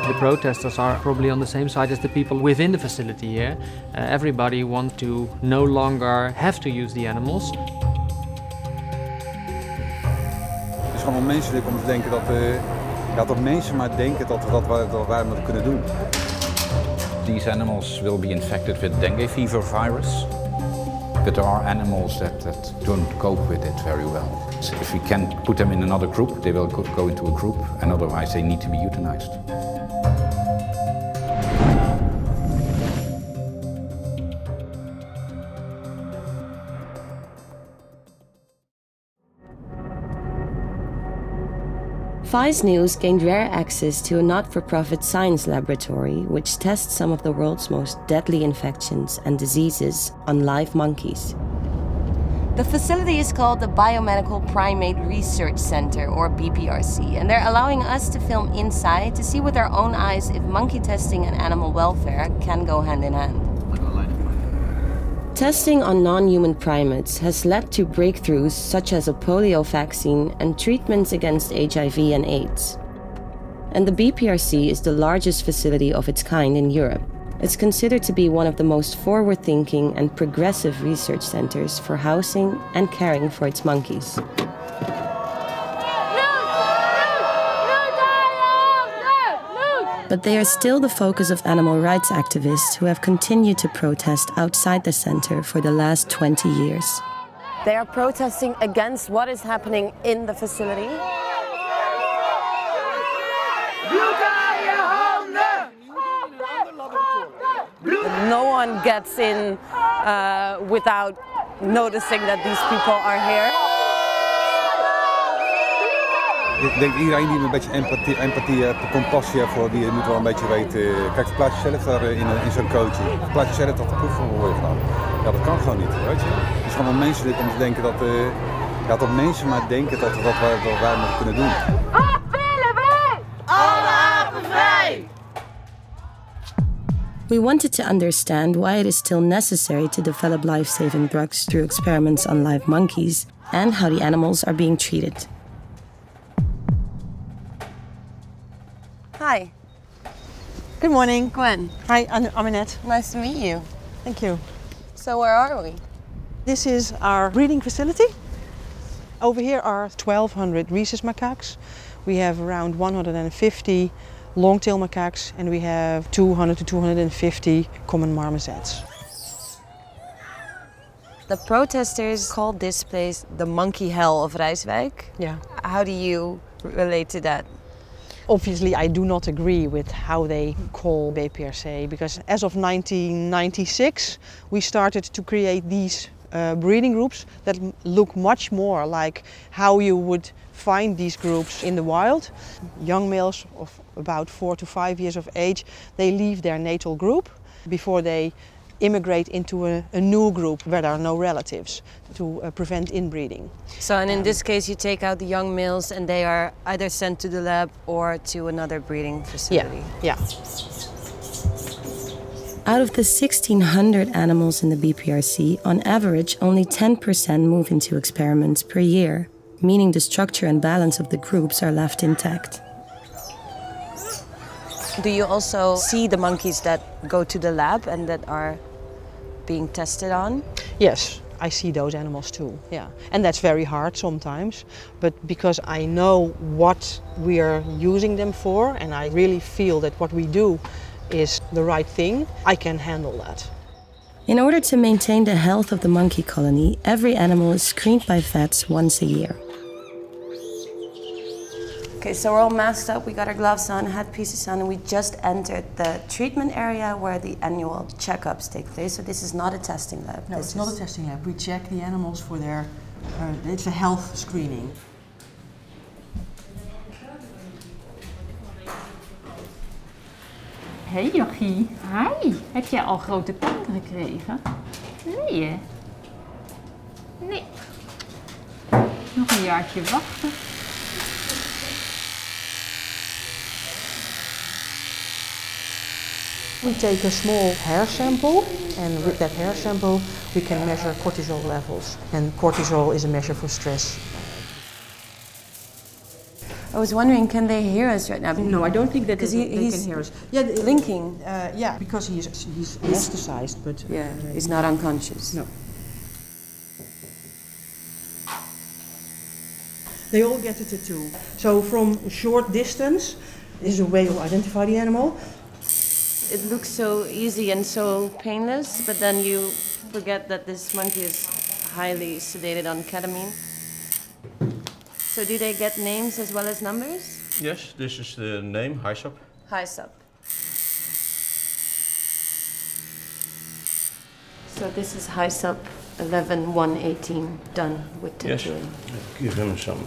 The protesters are probably on the same side as the people within the facility here. Everybody wants to no longer have to use the animals. Het is gewoon onmenselijk om te denken dat mensen maar denken dat wij dat kunnen doen. These animals will be infected with dengue fever virus, but there are animals that don't cope with it very well. So if we can put them in another group, they will go into a group, and otherwise they need to be euthanized. Vice News gained rare access to a not-for-profit science laboratory which tests some of the world's most deadly infections and diseases on live monkeys. The facility is called the Biomedical Primate Research Center, or BPRC, and they're allowing us to film inside to see with our own eyes if monkey testing and animal welfare can go hand in hand. Testing on non-human primates has led to breakthroughs such as a polio vaccine and treatments against HIV and AIDS. And the BPRC is the largest facility of its kind in Europe. It's considered to be one of the most forward-thinking and progressive research centers for housing and caring for its monkeys. But they are still the focus of animal rights activists who have continued to protest outside the center for the last 20 years. They are protesting against what is happening in the facility. No one gets in without noticing that these people are here. Ik denk iedereen die een beetje empathie heeft, compassie heeft voor die moet wel een beetje weten. Kijk, verplaats jezelf daar in zo'n coaching. Verplaats jezelf dat de proef van wordt gedaan. Ja, dat kan gewoon niet, weet je. Het is gewoon onmenselijk om te denken dat mensen maar denken dat wij dat kunnen doen. Wat willen wij? Alle apen vrij! We wanted to understand why it is still necessary to develop life-saving drugs through experiments on live monkeys and how the animals are being treated. Hi. Good morning. Gwen. Hi, I'm Annette. Nice to meet you. Thank you. So where are we? This is our breeding facility. Over here are 1,200 rhesus macaques. We have around 150 long-tail macaques and we have 200 to 250 common marmosets. The protesters called this place the monkey hell of Rijswijk. Yeah. How do you relate to that? Obviously, I do not agree with how they call BPRC because as of 1996, we started to create these breeding groups that look much more like how you would find these groups in the wild. Young males of about 4 to 5 years of age, they leave their natal group before they immigrate into a new group where there are no relatives to prevent inbreeding. So, and in this case you take out the young males and they are either sent to the lab or to another breeding facility? Yeah. Out of the 1,600 animals in the BPRC, on average only 10% move into experiments per year, meaning the structure and balance of the groups are left intact. Do you also see the monkeys that go to the lab and that are being tested on? Yes, I see those animals too, yeah. And that's very hard sometimes, but because I know what we are using them for and I really feel that what we do is the right thing, I can handle that. In order to maintain the health of the monkey colony, every animal is screened by vets once a year. Okay, so we're all masked up, we got our gloves on, headpieces on, and we just entered the treatment area where the annual checkups take place. So this is not a testing lab. No, it's not a testing lab. We check the animals for their, it's a health screening. Hey Jochie, hi. Heb jij al grote tanden gekregen? Nee hè? Nee. Nog een jaartje wachten. We take a small hair sample and with that hair sample we can measure cortisol levels. And cortisol is a measure for stress. I was wondering, can they hear us right now? No, I don't think that they he's can hear us. Yeah, blinking. Yeah, because he's anesthetized, but Yeah, he's not unconscious. no. They all get a tattoo. So from a short distance, this is a way to identify the animal. It looks so easy and so painless, but then you forget that this monkey is highly sedated on ketamine. So do they get names as well as numbers? Yes, this is the name, Hyssop. Hyssop. So this is Hyssop 11-118, done with tattooing. Yes, give him some.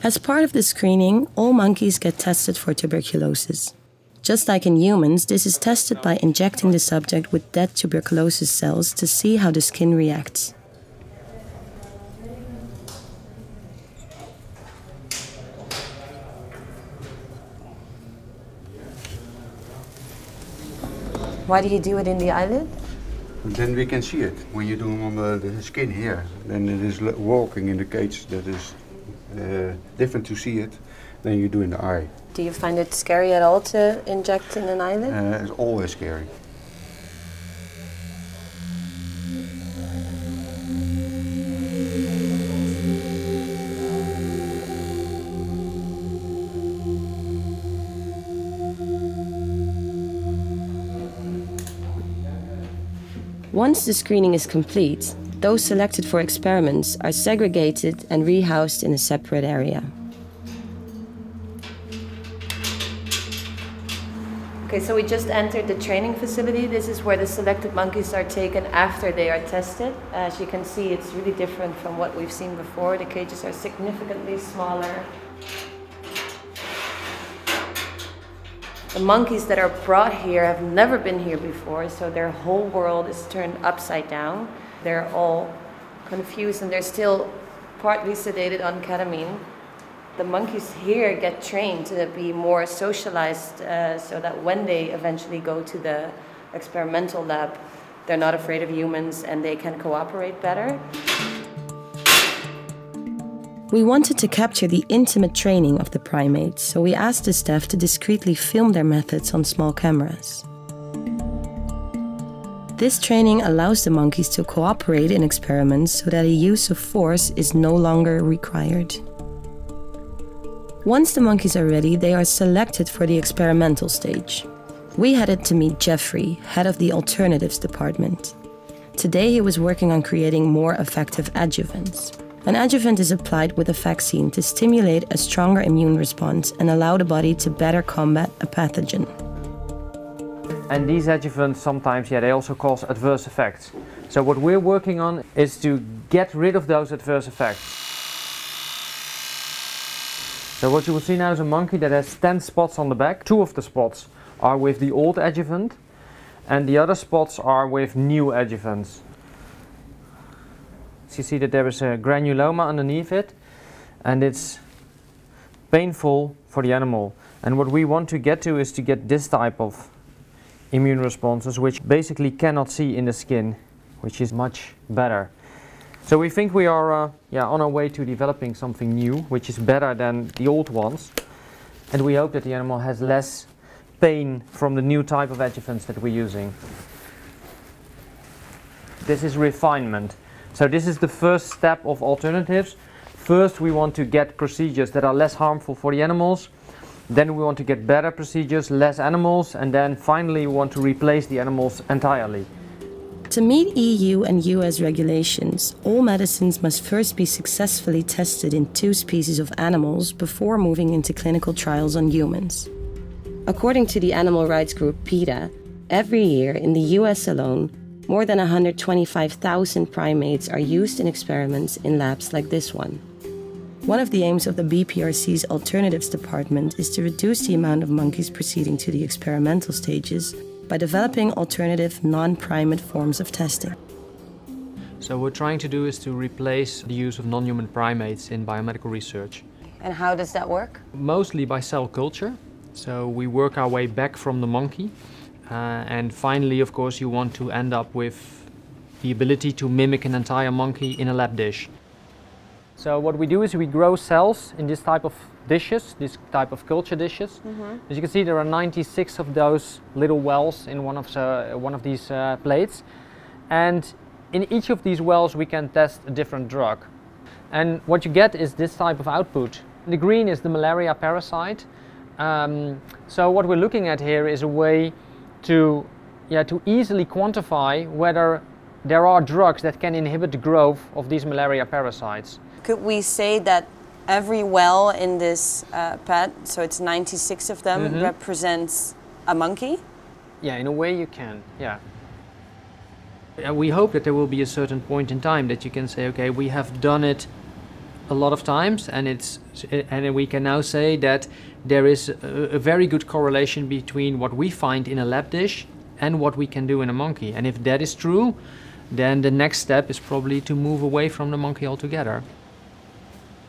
As part of the screening, all monkeys get tested for tuberculosis. Just like in humans, this is tested by injecting the subject with dead tuberculosis cells to see how the skin reacts. Why do you do it in the eyelid? Then we can see it. When you do them on the skin here, then it is walking in the cage that is different to see it than you do in the eye. Do you find it scary at all to inject in an eyelid? It's always scary. Once the screening is complete, those selected for experiments are segregated and rehoused in a separate area. Okay, so we just entered the training facility. This is where the selected monkeys are taken after they are tested. As you can see, it's really different from what we've seen before. The cages are significantly smaller. The monkeys that are brought here have never been here before, so their whole world is turned upside down. They're all confused and they're still partly sedated on ketamine. The monkeys here get trained to be more socialized so that when they eventually go to the experimental lab, they're not afraid of humans and they can cooperate better. We wanted to capture the intimate training of the primates, so we asked the staff to discreetly film their methods on small cameras. This training allows the monkeys to cooperate in experiments so that a use of force is no longer required. Once the monkeys are ready, they are selected for the experimental stage. We headed to meet Jeffrey, head of the alternatives department. Today he was working on creating more effective adjuvants. An adjuvant is applied with a vaccine to stimulate a stronger immune response and allow the body to better combat a pathogen. And these adjuvants sometimes, they also cause adverse effects. So what we're working on is to get rid of those adverse effects. So what you will see now is a monkey that has 10 spots on the back. 2 of the spots are with the old adjuvant and the other spots are with new adjuvants. So you see that there is a granuloma underneath it and it's painful for the animal. And what we want to get to is to get this type of immune responses, which basically cannot see in the skin, which is much better. So we think we are on our way to developing something new, which is better than the old ones. And we hope that the animal has less pain from the new type of adjuvants that we're using. This is refinement. So this is the first step of alternatives. First we want to get procedures that are less harmful for the animals. Then we want to get better procedures, less animals, and then finally we want to replace the animals entirely. To meet EU and US regulations, all medicines must first be successfully tested in 2 species of animals before moving into clinical trials on humans. According to the animal rights group PETA, every year in the US alone, more than 125,000 primates are used in experiments in labs like this one. One of the aims of the BPRC's alternatives department is to reduce the amount of monkeys proceeding to the experimental stages by developing alternative non-primate forms of testing. So what we're trying to do is to replace the use of non-human primates in biomedical research. And how does that work? Mostly by cell culture. So we work our way back from the monkey. And finally, of course, you want to end up with the ability to mimic an entire monkey in a lab dish. So what we do is we grow cells in this type of dishes, this type of culture dishes. As you can see, there are 96 of those little wells in one of these plates. And in each of these wells we can test a different drug. And what you get is this type of output. The green is the malaria parasite. So what we're looking at here is a way to easily quantify whether there are drugs that can inhibit the growth of these malaria parasites. Could we say that every well in this pad, so it's 96 of them, represents a monkey? Yeah, in a way you can, yeah. We hope that there will be a certain point in time that you can say, okay, we have done it a lot of times, and we can now say that there is a very good correlation between what we find in a lab dish and what we can do in a monkey. And if that is true, then the next step is probably to move away from the monkey altogether.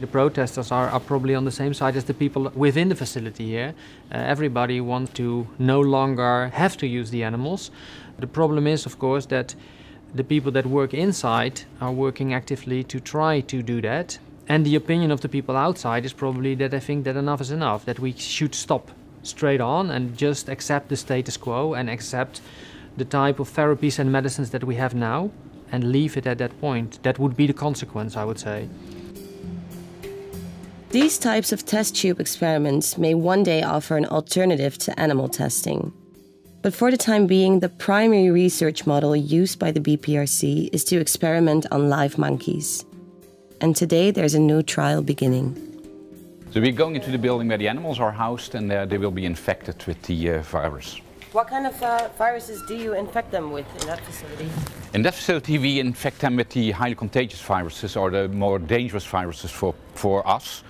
The protesters are probably on the same side as the people within the facility here. Everybody wants to no longer have to use the animals. The problem is, of course, that the people that work inside are working actively to try to do that. And the opinion of the people outside is probably that they think that enough is enough, that we should stop straight on and just accept the status quo and accept the type of therapies and medicines that we have now and leave it at that point. That would be the consequence, I would say. These types of test tube experiments may one day offer an alternative to animal testing. But for the time being, the primary research model used by the BPRC is to experiment on live monkeys. And today there's a new trial beginning. So we're going into the building where the animals are housed, and they will be infected with the virus. What kind of viruses do you infect them with in that facility? In that facility we infect them with the highly contagious viruses, or the more dangerous viruses for us.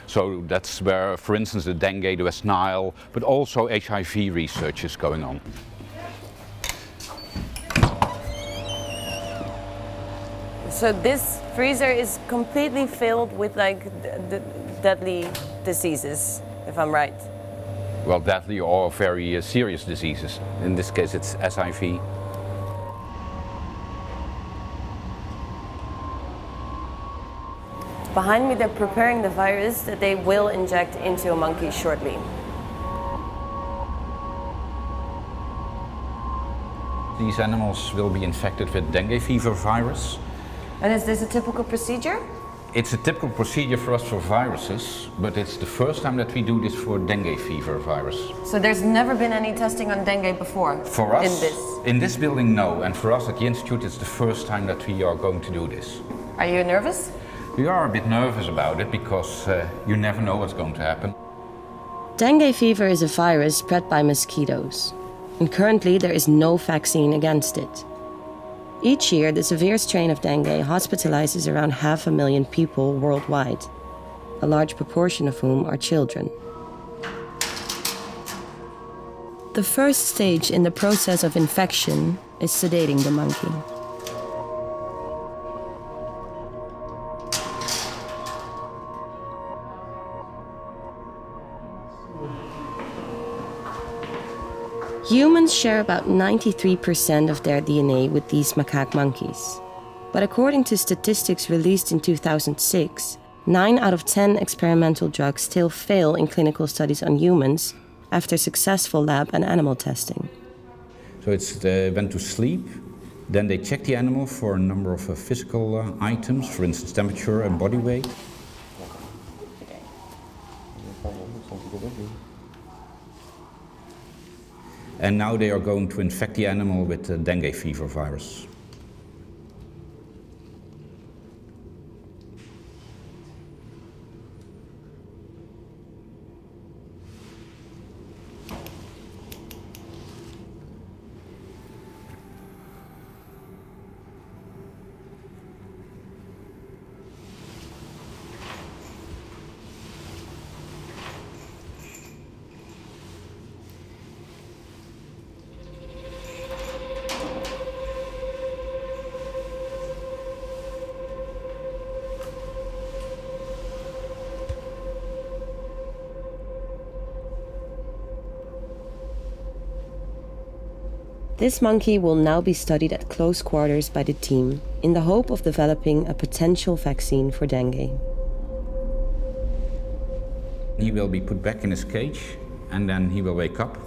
So that's where, for instance, the dengue, the West Nile, but also HIV research is going on. So this freezer is completely filled with like the deadly diseases, if I'm right. Well, deadly or very serious diseases. In this case it's HIV. Behind me they're preparing the virus that they will inject into a monkey shortly. These animals will be infected with dengue fever virus. And is this a typical procedure? It's a typical procedure for us for viruses, but it's the first time that we do this for dengue fever virus. So there's never been any testing on dengue before? For us, in this building, no. And for us at the Institute, it's the first time that we are going to do this. Are you nervous? We are a bit nervous about it because you never know what's going to happen. Dengue fever is a virus spread by mosquitoes. And currently there is no vaccine against it. Each year, the severe strain of dengue hospitalizes around 500,000 people worldwide, a large proportion of whom are children. The first stage in the process of infection is sedating the monkey. Humans share about 93% of their DNA with these macaque monkeys. But according to statistics released in 2006, 9 out of 10 experimental drugs still fail in clinical studies on humans after successful lab and animal testing. So they went to sleep, then they check the animal for a number of physical items, for instance temperature and body weight. And now they are going to infect the animal with the dengue fever virus. This monkey will now be studied at close quarters by the team in the hope of developing a potential vaccine for dengue. He will be put back in his cage and then he will wake up.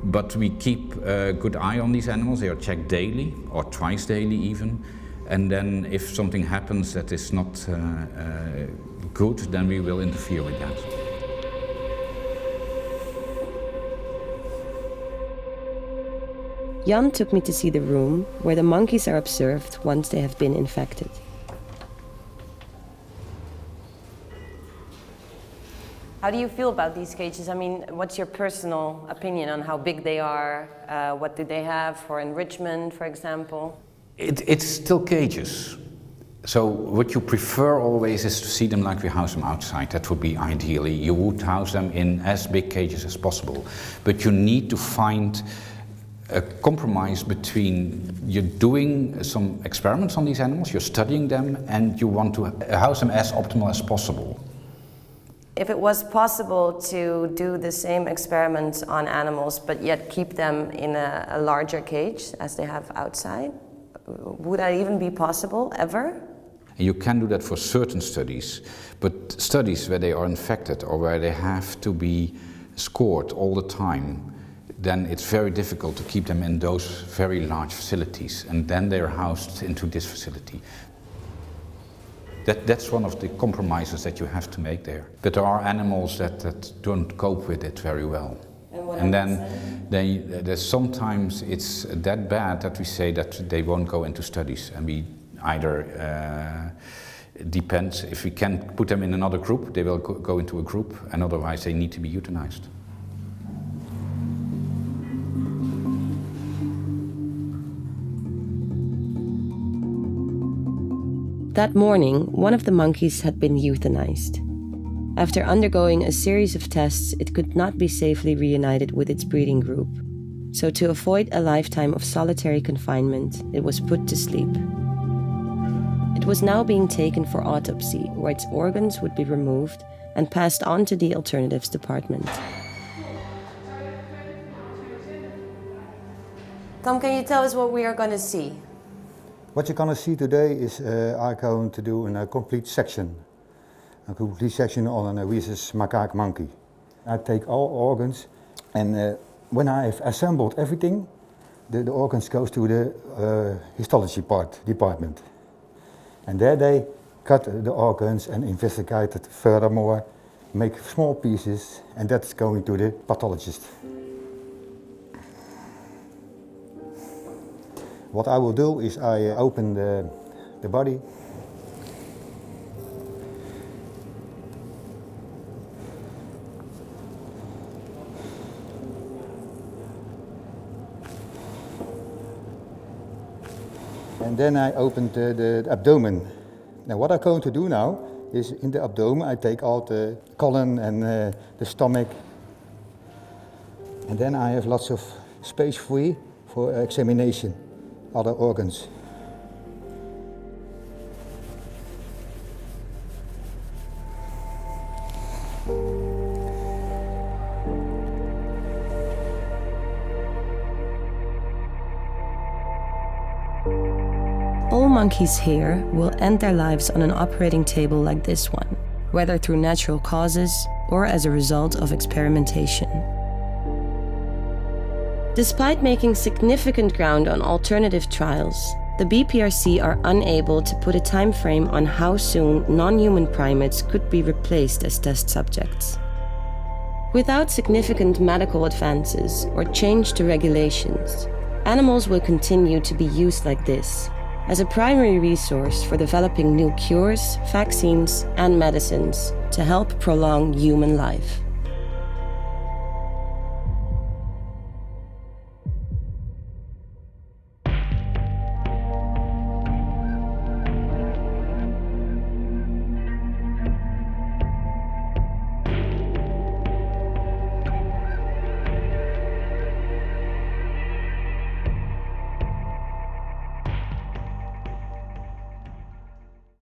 But we keep a good eye on these animals. They are checked daily or twice daily even. And then if something happens that is not good, then we will interfere with that. Jan took me to see the room where the monkeys are observed once they have been infected. How do you feel about these cages? I mean, what's your personal opinion on how big they are? What do they have for enrichment, for example? It's still cages. So what you prefer always is to see them like we house them outside. That would be ideally. You would house them in as big cages as possible. But you need to find a compromise between you're doing some experiments on these animals, you're studying them, and you want to house them as optimal as possible. If it was possible to do the same experiments on animals but yet keep them in a larger cage as they have outside, would that even be possible, ever? You can do that for certain studies, but studies where they are infected or where they have to be scored all the time, then it's very difficult to keep them in those very large facilities, and then they're housed into this facility. That's one of the compromises that you have to make there. But there are animals that don't cope with it very well. And then sometimes it's that bad that we say that they won't go into studies, and we either depends, if we can put them in another group, they will go into a group, and otherwise they need to be euthanized. That morning, one of the monkeys had been euthanized. After undergoing a series of tests, it could not be safely reunited with its breeding group. So to avoid a lifetime of solitary confinement, it was put to sleep. It was now being taken for autopsy, where its organs would be removed and passed on to the alternatives department. Tom, can you tell us what we are going to see? What you're going to see today is I'm going to do a complete section. A complete section on a rhesus macaque monkey. I take all organs, and when I've assembled everything, the organs goes to the histology department. And there they cut the organs and investigate it furthermore, make small pieces, and that's going to the pathologist. What I will do is I open the body. And then I open the abdomen. Now what I'm going to do now is in the abdomen I take out the colon and the stomach. And then I have lots of space free for examination. Other organs. All monkeys here will end their lives on an operating table like this one, whether through natural causes or as a result of experimentation. Despite making significant ground on alternative trials, the BPRC are unable to put a time frame on how soon non-human primates could be replaced as test subjects. Without significant medical advances or change to regulations, animals will continue to be used like this, as a primary resource for developing new cures, vaccines, and medicines to help prolong human life.